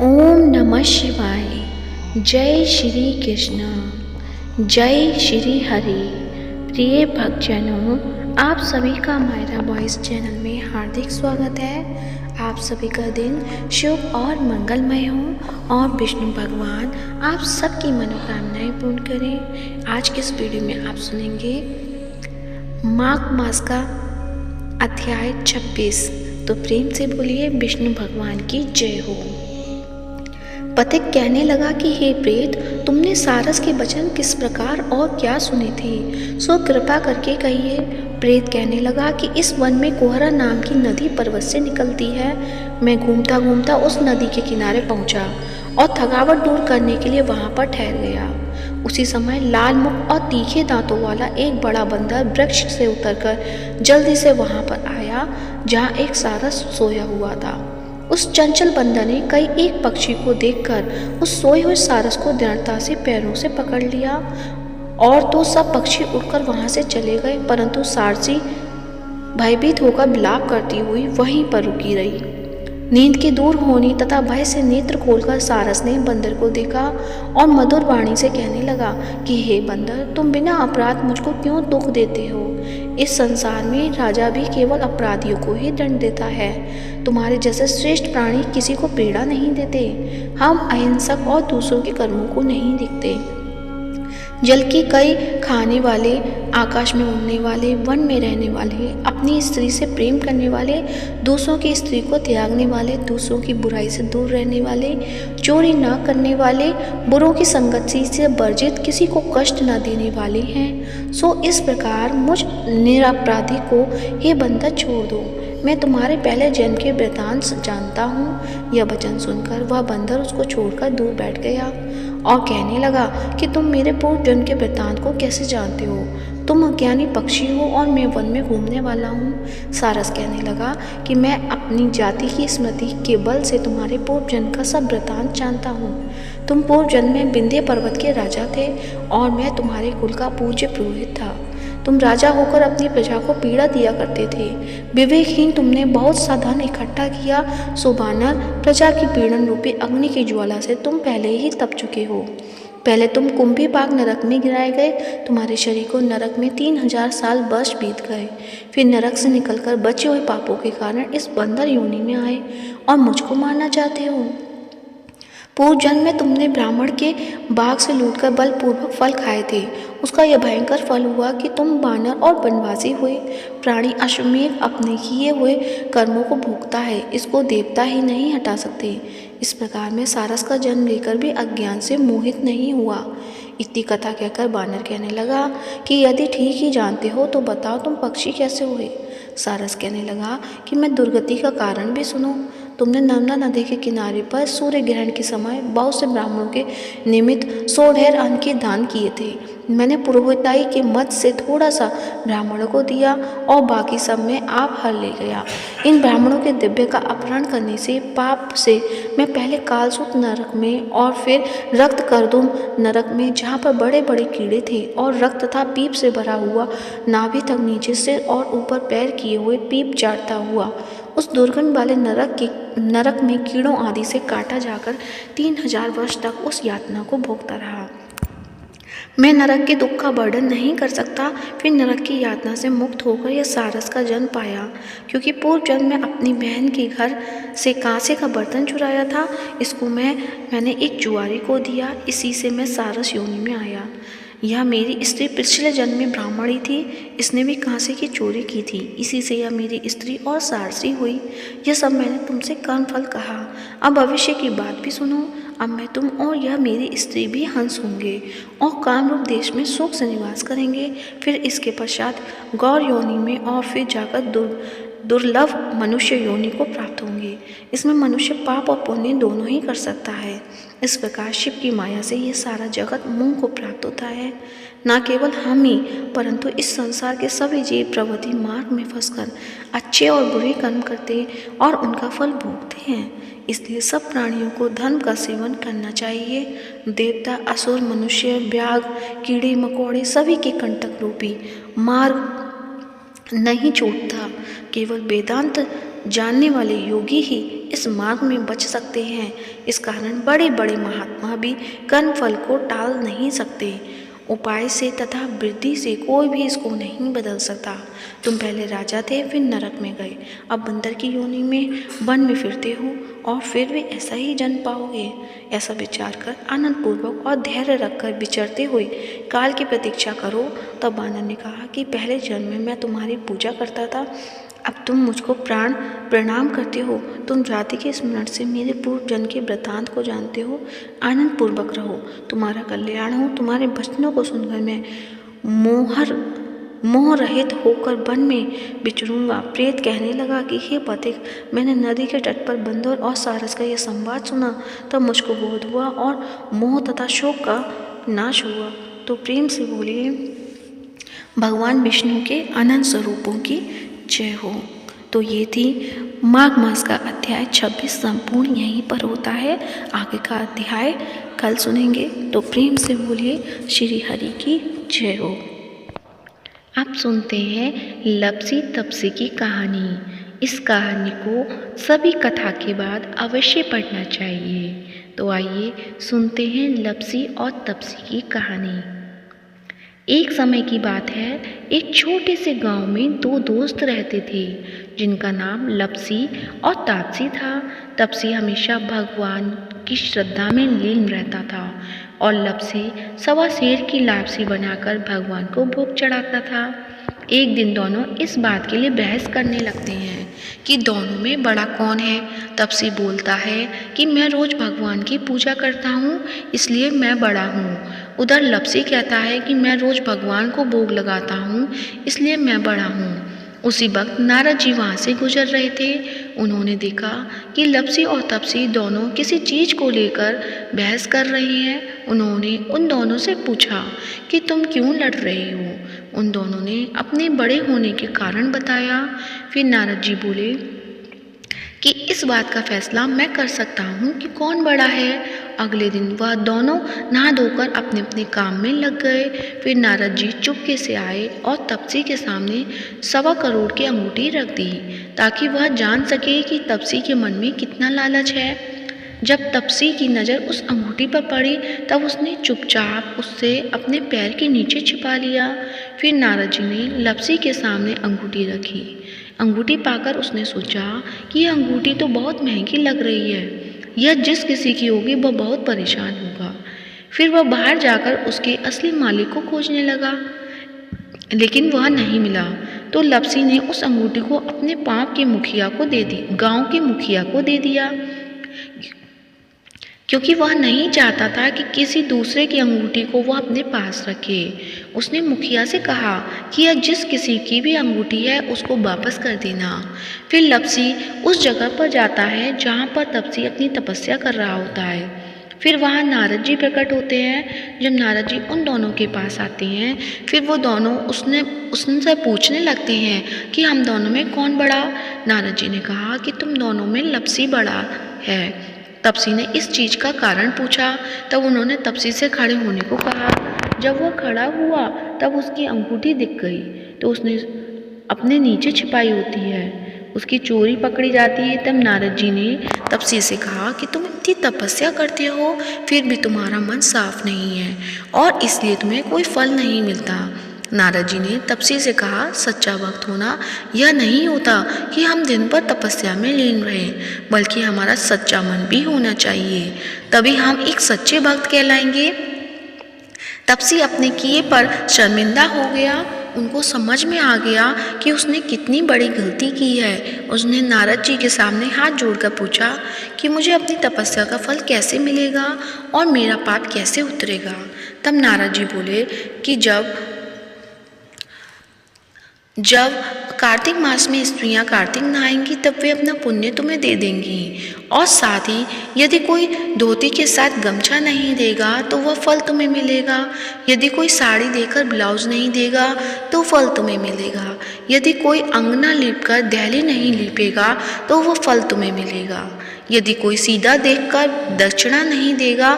ओम नमः शिवाय। जय श्री कृष्ण, जय श्री हरि। प्रिय भक्तजनों, आप सभी का मायरा वॉइस चैनल में हार्दिक स्वागत है। आप सभी का दिन शुभ और मंगलमय हो और विष्णु भगवान आप सबकी मनोकामनाएं पूर्ण करें। आज के इस वीडियो में आप सुनेंगे माघ मास का अध्याय 26। तो प्रेम से बोलिए विष्णु भगवान की जय हो। पथिक कहने लगा कि हे प्रेत, तुमने सारस के वचन किस प्रकार और क्या सुने थे, सो कृपा करके कहिए। प्रेत कहने लगा कि इस वन में कोहरा नाम की नदी पर्वत से निकलती है। मैं घूमता घूमता उस नदी के किनारे पहुंचा और थकावट दूर करने के लिए वहां पर ठहर गया। उसी समय लाल मुख और तीखे दांतों वाला एक बड़ा बंदर वृक्ष से उतरकर जल्दी से वहां पर आया जहां एक सारस सोया हुआ था। उस चंचल बंदर ने कई एक पक्षी को देखकर उस सोए हुए सारस को दृढ़ता से पैरों से पकड़ लिया और तो सब पक्षी उड़कर वहां से चले गए, परंतु सारसी भयभीत होकर विलाप करती हुई वहीं पर रुकी रही। नींद के दूर होने तथा भय से नेत्र खोलकर सारस ने बंदर को देखा और मधुर वाणी से कहने लगा कि हे बंदर, तुम बिना अपराध मुझको क्यों दुख देते हो। इस संसार में राजा भी केवल अपराधियों को ही दंड देता है। तुम्हारे जैसे श्रेष्ठ प्राणी किसी को पीड़ा नहीं देते। हम अहिंसक और दूसरों के कर्मों को नहीं देखते। जल की कई खाने वाले, आकाश में उड़ने वाले, वन में रहने वाले, अपनी स्त्री से प्रेम करने वाले, दूसरों की स्त्री को त्यागने वाले, दूसरों की बुराई से दूर रहने वाले, चोरी न करने वाले, बुरों की संगति से वर्जित, किसी को कष्ट न देने वाले हैं। सो इस प्रकार मुझ निरपराधी को हे बंदर छोड़ दो। मैं तुम्हारे पहले जन्म के वृतांत जानता हूँ। यह वचन सुनकर वह बंदर उसको छोड़कर दूर बैठ गया और कहने लगा कि तुम मेरे पूर्व जन्म के वृतांत को कैसे जानते हो। तुम अज्ञानी पक्षी हो और मैं वन में घूमने वाला हूँ। सारस कहने लगा कि मैं अपनी जाति की स्मृति के बल से तुम्हारे पूर्व जन्म का सब वृतांत जानता हूँ। तुम पूर्व जन्म में विंध्य पर्वत के राजा थे और मैं तुम्हारे कुल का पूज्य पुरोहित था। तुम राजा होकर अपनी प्रजा को पीड़ा दिया करते थे। विवेकहीन तुमने बहुत सा धन इकट्ठा किया। सो वानर, प्रजा की पीड़न रूपी अग्नि की ज्वाला से तुम पहले ही तप चुके हो। पहले तुम कुंभीपाक नरक में गिराए गए। तुम्हारे शरीर को नरक में 3000 साल वर्ष बीत गए। फिर नरक से निकलकर बचे हुए पापों के कारण इस बंदर योनि में आए और मुझको मारना चाहते हो। पूर्व जन्म में तुमने ब्राह्मण के बाग से लूटकर बलपूर्वक फल खाए थे। उसका यह भयंकर फल हुआ कि तुम वानर और वनवासी हुए। प्राणी अश्वमेध अपने किए हुए कर्मों को भोगता है, इसको देवता ही नहीं हटा सकते। इस प्रकार में सारस का जन्म लेकर भी अज्ञान से मोहित नहीं हुआ। इतनी कथा कहकर वानर कहने लगा कि यदि ठीक ही जानते हो तो बताओ तुम पक्षी कैसे हुए। सारस कहने लगा कि मैं दुर्गति का कारण भी सुनो। तुमने नर्मदा नदी के किनारे पर सूर्य ग्रहण के समय बहुत से ब्राह्मणों के निमित्त 100 ढेर अन्न के दान किए थे। मैंने पुरोहिताई के मत से थोड़ा सा ब्राह्मणों को दिया और बाकी सब में आप हर ले गया। इन ब्राह्मणों के दिव्य का अपहरण करने से पाप से मैं पहले कालसूत्र नरक में और फिर रक्त करदुम नरक में, जहाँ पर बड़े बड़े कीड़े थे और रक्त तथा पीप से भरा हुआ नाभि तक नीचे से और ऊपर पैर किए हुए पीप चाटता हुआ उस दुर्गंध वाले नरक में कीड़ों आदि से काटा जाकर 3000 वर्ष तक उस यातना को भोगता रहा। मैं नरक के दुख का वर्णन नहीं कर सकता। फिर नरक की यातना से मुक्त होकर यह सारस का जन्म पाया, क्योंकि पूर्व जन्म में अपनी बहन के घर से कांसे का बर्तन चुराया था। इसको मैंने एक जुआरी को दिया। इसी से मैं सारस योनि में आया। यह मेरी स्त्री पिछले जन्म में ब्राह्मणी थी। इसने भी कांसे की चोरी की थी। इसी से यह मेरी स्त्री और सारसी हुई। यह सब मैंने तुमसे कर्मफल कहा। अब भविष्य की बात भी सुनो। अब मैं, तुम और यह मेरी स्त्री भी हंस होंगे और कामरूप देश में सुख से निवास करेंगे। फिर इसके पश्चात गौर योनि में और फिर जाकर दुर्लभ मनुष्य योनि को प्राप्त होंगे। इसमें मनुष्य पाप और पुण्य दोनों ही कर सकता है। इस प्रकार शिव की माया से ये सारा जगत मोह को प्राप्त होता है। न केवल हम ही, परंतु इस संसार के सभी जीव प्रवृत्ति मार्ग में फंसकर अच्छे और बुरे कर्म करते और उनका फल भोगते हैं। इसलिए सब प्राणियों को धर्म का सेवन करना चाहिए। देवता, असुर, मनुष्य, व्याघ्र, कीड़े मकोड़े सभी के कंटक रूपी मार्ग नहीं छूटता। केवल वेदांत जानने वाले योगी ही इस मार्ग में बच सकते हैं। इस कारण बड़े बड़े महात्मा भी कर्मफल को टाल नहीं सकते। उपाय से तथा वृद्धि से कोई भी इसको नहीं बदल सकता। तुम पहले राजा थे, फिर नरक में गए, अब बंदर की योनि में वन में फिरते हो और फिर भी ऐसा ही जन्म पाओगे। ऐसा विचार कर आनंद पूर्वक और धैर्य रखकर विचरते हुए काल की प्रतीक्षा करो। तब वानर ने कहा कि पहले जन्म में मैं तुम्हारी पूजा करता था, अब तुम मुझको प्रणाम करते हो। तुम जाति के स्मरण से मेरे पूर्व जन्म के वृत्तांत को जानते हो। आनंद पूर्वक रहो, तुम्हारा कल्याण हो। तुम्हारे वचनों को सुनकर मैं मोह रहित होकर वन में विचरूंगा। प्रेत कहने लगा कि हे पथिक, मैंने नदी के तट पर बंदर और सारस का यह संवाद सुना, तब मुझको बोध हुआ और मोह तथा शोक का नाश हुआ। तो प्रेम से बोलिए, भगवान विष्णु के अनंत स्वरूपों की जय हो। तो ये थी माघ मास का अध्याय 26 संपूर्ण यहीं पर होता है। आगे का अध्याय कल सुनेंगे। तो प्रेम से बोलिए श्री हरि की जय हो। अब सुनते हैं लपसी तपसी की कहानी। इस कहानी को सभी कथा के बाद अवश्य पढ़ना चाहिए। तो आइए सुनते हैं लपसी और तपसी की कहानी। एक समय की बात है, एक छोटे से गांव में दो दोस्त रहते थे जिनका नाम लपसी और तापसी था। तपसी हमेशा भगवान की श्रद्धा में लीन रहता था और लपसी सवा शेर की लापसी बनाकर भगवान को भोग चढ़ाता था। एक दिन दोनों इस बात के लिए बहस करने लगते हैं कि दोनों में बड़ा कौन है। तपसी बोलता है कि मैं रोज भगवान की पूजा करता हूँ, इसलिए मैं बड़ा हूँ। उधर लपसी कहता है कि मैं रोज भगवान को भोग लगाता हूँ, इसलिए मैं बड़ा हूँ। उसी वक्त नारद जी वहाँ से गुजर रहे थे। उन्होंने देखा कि लपसी और तपसी दोनों किसी चीज़ को लेकर बहस कर रहे हैं। उन्होंने उन दोनों से पूछा कि तुम क्यों लड़ रहे हो। उन दोनों ने अपने बड़े होने के कारण बताया। फिर नारद जी बोले कि इस बात का फैसला मैं कर सकता हूँ कि कौन बड़ा है। अगले दिन वह दोनों नहा धोकर अपने अपने काम में लग गए। फिर नारद जी चुपके से आए और तपसी के सामने 1.25 करोड़ की अंगूठी रख दी ताकि वह जान सके कि तपसी के मन में कितना लालच है। जब तपसी की नज़र उस अंगूठी पर पड़ी तब उसने चुपचाप उससे अपने पैर के नीचे छिपा लिया। फिर नारद जी ने लपसी के सामने अंगूठी रखी। अंगूठी पाकर उसने सोचा कि यह अंगूठी तो बहुत महंगी लग रही है, यह जिस किसी की होगी वह बहुत परेशान होगा। फिर वह बाहर जाकर उसके असली मालिक को खोजने लगा, लेकिन वह नहीं मिला। तो लपसी ने उस अंगूठी को अपने गाँव के मुखिया को दे दिया, क्योंकि वह नहीं चाहता था कि किसी दूसरे की अंगूठी को वह अपने पास रखे। उसने मुखिया से कहा कि यह जिस किसी की भी अंगूठी है उसको वापस कर देना। फिर लपसी उस जगह पर जाता है जहाँ पर तपसी अपनी तपस्या कर रहा होता है। फिर वहाँ नारद जी प्रकट होते हैं। जब नारद जी उन दोनों के पास आते हैं, फिर वो दोनों उससे पूछने लगते हैं कि हम दोनों में कौन बड़ा। नारद जी ने कहा कि तुम दोनों में लपसी बड़ा है। तपसी ने इस चीज़ का कारण पूछा। तब उन्होंने तपसी से खड़े होने को कहा। जब वह खड़ा हुआ तब उसकी अंगूठी दिख गई, तो उसने अपने नीचे छिपाई होती है, उसकी चोरी पकड़ी जाती है। तब नारद जी ने तपसी से कहा कि तुम इतनी तपस्या करते हो फिर भी तुम्हारा मन साफ नहीं है और इसलिए तुम्हें कोई फल नहीं मिलता। नारद जी ने तपसी से कहा, सच्चा भक्त होना यह नहीं होता कि हम दिन भर तपस्या में लीन रहें, बल्कि हमारा सच्चा मन भी होना चाहिए, तभी हम एक सच्चे भक्त कहलाएंगे। तपसी अपने किए पर शर्मिंदा हो गया। उनको समझ में आ गया कि उसने कितनी बड़ी गलती की है। उसने नारद जी के सामने हाथ जोड़कर पूछा कि मुझे अपनी तपस्या का फल कैसे मिलेगा और मेरा पाप कैसे उतरेगा। तब नारद जी बोले कि जब कार्तिक मास में स्त्रियां कार्तिक नहाएंगी तब वे अपना पुण्य तुम्हें दे देंगी, और साथ ही यदि कोई धोती के साथ गमछा नहीं देगा तो वह फल तुम्हें मिलेगा। यदि कोई साड़ी देकर ब्लाउज नहीं देगा तो फल तुम्हें मिलेगा। यदि कोई अंगना लीपकर दहली नहीं लीपेगा तो वह फल तुम्हें मिलेगा। यदि कोई सीधा देखकर दक्षिणा नहीं देगा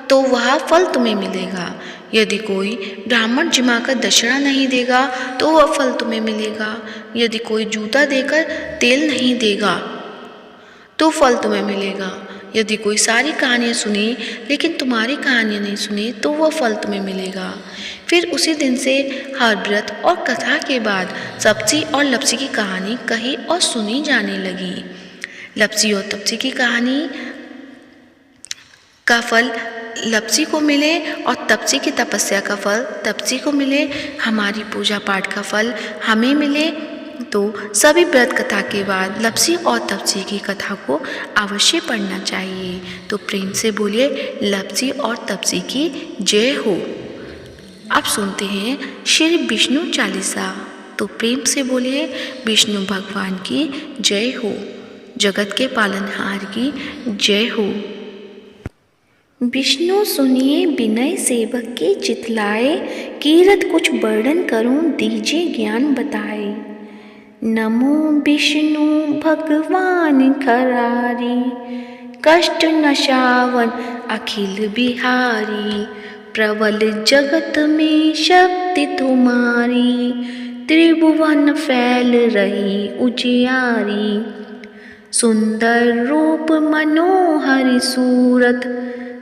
तो वह फल तुम्हें मिलेगा। यदि कोई ब्राह्मण जिमाकर दक्षिणा नहीं देगा तो वह फल तुम्हें मिलेगा। यदि कोई जूता देकर तेल नहीं देगा तो फल तुम्हें मिलेगा। यदि कोई सारी कहानियाँ सुने लेकिन तुम्हारी कहानियाँ नहीं सुने तो वह फल तुम्हें मिलेगा। फिर उसी दिन से हर व्रत और कथा के बाद तपसी और लपसी की कहानी कही और सुनी जाने लगी। लपसी और तपसी की कहानी का फल लपसी को मिले और तपसी की तपस्या का फल तपसी को मिले, हमारी पूजा पाठ का फल हमें मिले। तो सभी व्रत कथा के बाद लपसी और तपसी की कथा को अवश्य पढ़ना चाहिए। तो प्रेम से बोलिए लपसी और तपसी की जय हो। अब सुनते हैं श्री विष्णु चालीसा। तो प्रेम से बोलिए विष्णु भगवान की जय हो, जगत के पालनहार की जय हो। विष्णु सुनिए विनय सेवक के चितलाए, कीरत कुछ वर्णन करूं दीजिए ज्ञान बताए। नमो विष्णु भगवान खरारी, कष्ट नशावन अखिल बिहारी। प्रबल जगत में शक्ति तुम्हारी, त्रिभुवन फैल रही उजियारी। सुंदर रूप मनोहर सूरत,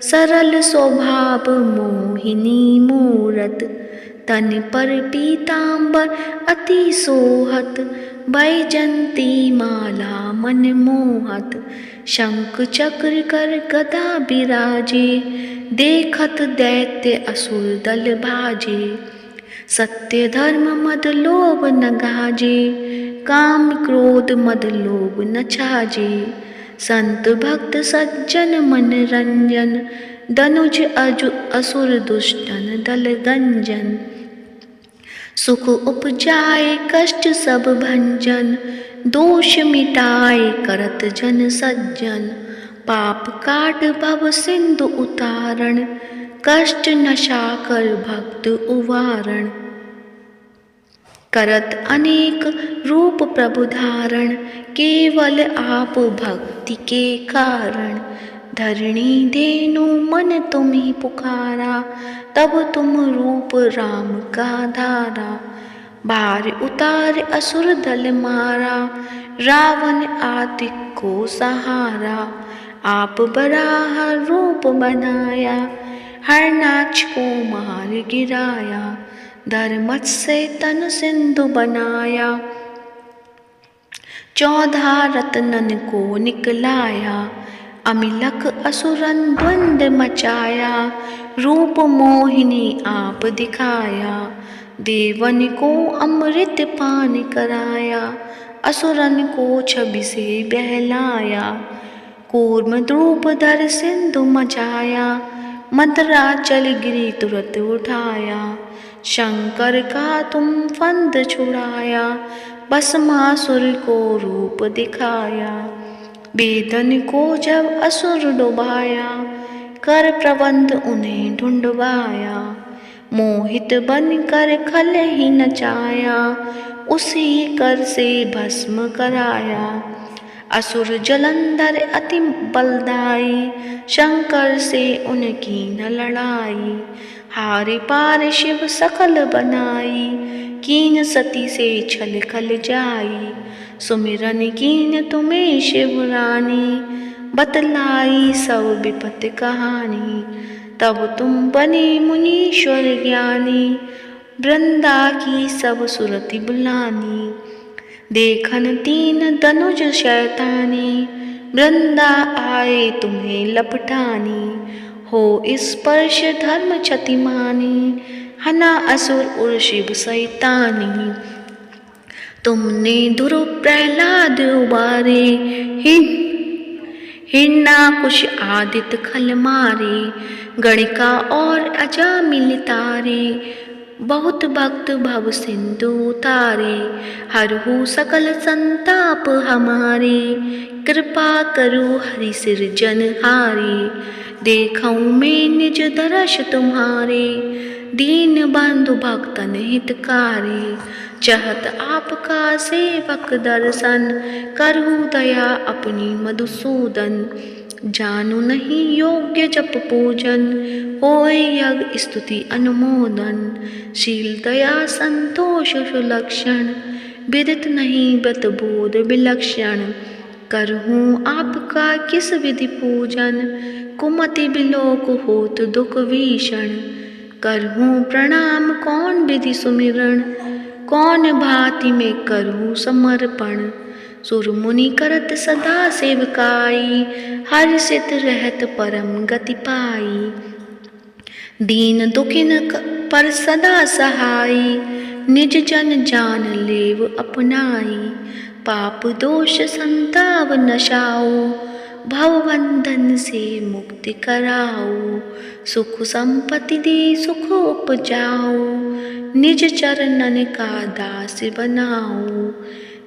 सरल स्वभाव मोहिनी मूरत। तन पर पीतांबर अति सोहत, बैजंती माला मन मोहत। शंख चक्र कर गदा बिराजे, देखत दैत्य असुर दल भाजे। सत्य धर्म मद लोभ न गाजे, काम क्रोध मद लोभ न छाजे। संत भक्त सज्जन मन रंजन, दनुज अजु असुर दुष्टन दल गंजन। सुख उपजाए कष्ट सब भंजन, दोष मिटाए करत जन सज्जन। पाप काट भव सिंधु उतारण, कष्ट नशा कर भक्त उवारण। करत अनेक रूप प्रभु धारण, केवल आप भक्ति के कारण। धरणी धेनु मन तुम ही पुकारा, तब तुम रूप राम का धारा। भार उतार असुर दल मारा, रावण आदि को सहारा। आप बराह रूप बनाया, हरनाक्ष को मार गिराया। धर्मत से तन सिंधु बनाया, 14 रत्नन को निकलाया। अमिलक असुरन द्वंद मचाया, रूप मोहिनी आप दिखाया। देवन को अमृत पान कराया, असुरन को छवि से बहलाया। कूर्म रूप धर सिंधु मचाया, मदराचल गिरी तुरत उठाया। शंकर का तुम फंद छुड़ाया, भस्मासुर को रूप दिखाया। वेदन को जब असुर डुबाया, कर प्रबंध उन्हें ढूंढवाया। मोहित बन कर खल ही नचाया, उसी कर से भस्म कराया। असुर जलंधर अति बलदाई, शंकर से उनकी न लड़ाई। हारे पार शिव सकल बनाई, कीन सती से छल खल जाई। सुमिरन कीन तुम्हें शिव रानी, बतलाई सब विपत कहानी। तब तुम बने मुनीश्वर ज्ञानी, वृंदा की सब सुरति बुलानी। देखन 3 धनुज शैतानी, वृंदा आए तुम्हें लपटानी। हो स्पर्श धर्म क्षतिमानी, हना असुर उर शिव सैतानी। तुमने दुर प्रहलाद उबारे, हिरणाकुश आदित्य खल मारे। गणिका और अजामिल तारे, बहुत भक्त भव सिंधु उतारे। हरहु सकल संताप हमारे, कृपा करो हरि सिरजनहारे। देखऊँ मैं निज दर्श तुम्हारे, दीन बंधु भक्तन हितकारी। चाहत आपका सेवक दर्शन, करहु दया अपनी मधुसूदन। जानू नहीं योग्य जप पूजन, होय यज्ञ स्तुति अनुमोदन। शील दया संतोष सुलक्षण, विदित नहीं व्रत बोध विलक्षण। करहूँ आपका किस विधि पूजन, कुमति बिलोक होत दुख भीषण। करहूँ प्रणाम कौन विधि सुमिरन, कौन भांति में करहूँ समर्पण। सुर मुनि करत सदा सेवकाई, हर्षित रहत परम गति पाई। दीन दुखिन पर सदा सहाई, निज जन जान लेव अपनाई। पाप दोष संताप नशाओ, भवबंधन से मुक्ति कराओ। सुख संपत्ति दे सुख उपजाओ, निज चरणन का दास बनाओ।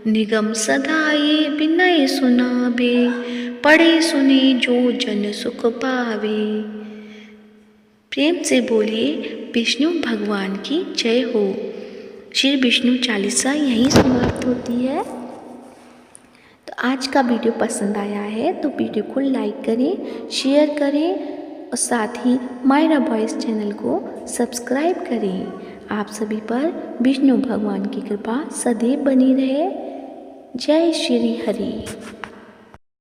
निगम सदा ये विनय सुनावे, पढ़े सुने जो जन सुख पावे। प्रेम से बोलिए विष्णु भगवान की जय हो। श्री विष्णु चालीसा यहीं समाप्त होती है। तो आज का वीडियो पसंद आया है तो वीडियो को लाइक करें, शेयर करें और साथ ही मायरा वॉइस चैनल को सब्सक्राइब करें। आप सभी पर विष्णु भगवान की कृपा सदैव बनी रहे। जय श्री हरि।